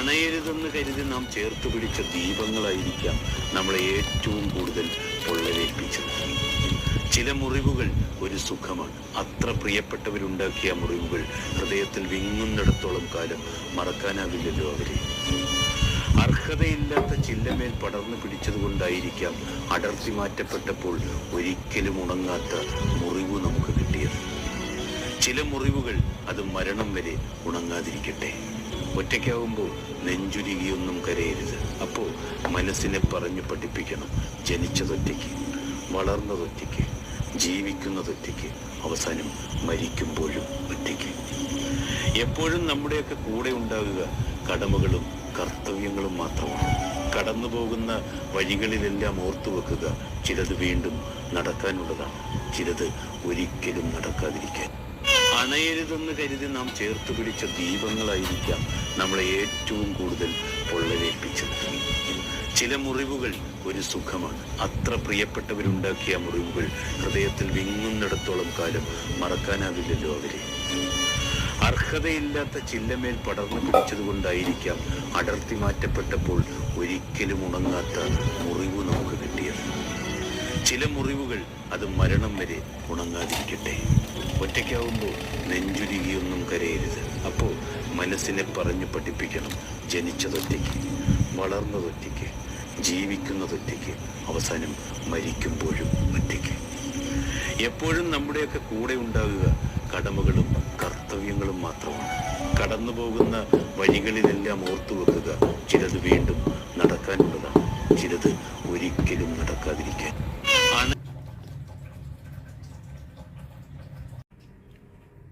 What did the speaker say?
അണയരുതെന്ന് കരുതി നാം ചേർത്ത് പിടിച്ച ദീപങ്ങളായിരിക്കാം നമ്മളെ ഏറ്റവും കൂടുതൽ പൊള്ളലേൽപ്പിച്ചത്. ചില മുറിവുകൾ ഒരു സുഖമാണ്. അത്ര പ്രിയപ്പെട്ടവരുണ്ടാക്കിയ മുറിവുകൾ ഹൃദയത്തിൽ വിങ്ങുന്നിടത്തോളം കാലം മറക്കാനാവില്ലല്ലോ അവരെ. അർഹതയില്ലാത്ത ചില്ലമേൽ പടർന്നു പിടിച്ചതുകൊണ്ടായിരിക്കാം അടർത്തി മാറ്റപ്പെട്ടപ്പോൾ ഒരിക്കലും ഉണങ്ങാത്ത മുറിവ് നമുക്ക് കിട്ടിയത്. ചില മുറിവുകൾ അത് മരണം വരെ ഉണങ്ങാതിരിക്കട്ടെ. ഒറ്റയ്ക്കാവുമ്പോൾ നെഞ്ചുരുകിയൊന്നും കരയരുത്. അപ്പോൾ മനസ്സിനെ പറഞ്ഞു പഠിപ്പിക്കണം, ജനിച്ചതൊറ്റയ്ക്ക്, വളർന്നതൊറ്റയ്ക്ക്, ജീവിക്കുന്നതൊറ്റയ്ക്ക്, അവസാനം മരിക്കുമ്പോഴും ഒറ്റയ്ക്ക്. എപ്പോഴും നമ്മുടെയൊക്കെ കൂടെ ഉണ്ടാകുക കടമകളും കർത്തവ്യങ്ങളും മാത്രമാണ്. കടന്നു പോകുന്ന വഴികളിലെല്ലാം ഓർത്തു വെക്കുക, ചിലത് വീണ്ടും നടക്കാനുള്ളതാണ്, ചിലത് ഒരിക്കലും നടക്കാതിരിക്കാൻ. അണയരുതെന്ന് കരുതി നാം ചേർത്ത് പിടിച്ച ദീപങ്ങളായിരിക്കാം നമ്മളെ ഏറ്റവും കൂടുതൽ പൊള്ളലേൽപ്പിച്ചത്. ചില മുറിവുകൾ ഒരു സുഖമാണ്. അത്ര പ്രിയപ്പെട്ടവരുണ്ടാക്കിയ മുറിവുകൾ ഹൃദയത്തിൽ വിങ്ങുന്നിടത്തോളം കാലം മറക്കാനാവില്ലല്ലോ അവരെ. അർഹതയില്ലാത്ത ചില്ലമേൽ പടർന്നു പിടിച്ചതുകൊണ്ടായിരിക്കാം അടർത്തി മാറ്റപ്പെട്ടപ്പോൾ ഒരിക്കലും ഉണങ്ങാത്ത മുറിവ് നമുക്ക് കിട്ടിയത്. ചില മുറിവുകൾ അത് മരണം വരെ ഉണങ്ങാതിരിക്കട്ടെ. ഒറ്റയ്ക്കാവുമ്പോൾ നെഞ്ചുരുകിയൊന്നും കരയരുത്. അപ്പോൾ മനസ്സിനെ പറഞ്ഞു പഠിപ്പിക്കണം, ജനിച്ചതൊറ്റയ്ക്ക്, വളർന്നതൊറ്റയ്ക്ക്, ജീവിക്കുന്നതൊറ്റയ്ക്ക്, അവസാനം മരിക്കുമ്പോഴും ഒറ്റയ്ക്ക്. എപ്പോഴും നമ്മുടെയൊക്കെ കൂടെ ഉണ്ടാകുക കടമകളും കർത്തവ്യങ്ങളും മാത്രമാണ്. കടന്നു പോകുന്ന വഴികളിലെല്ലാം ഓർത്തു വെക്കുക, ചിലത് വീണ്ടും നടക്കാനുള്ളതാണ്, ചിലത് ഒരിക്കലും നടക്കാതിരിക്കാൻ.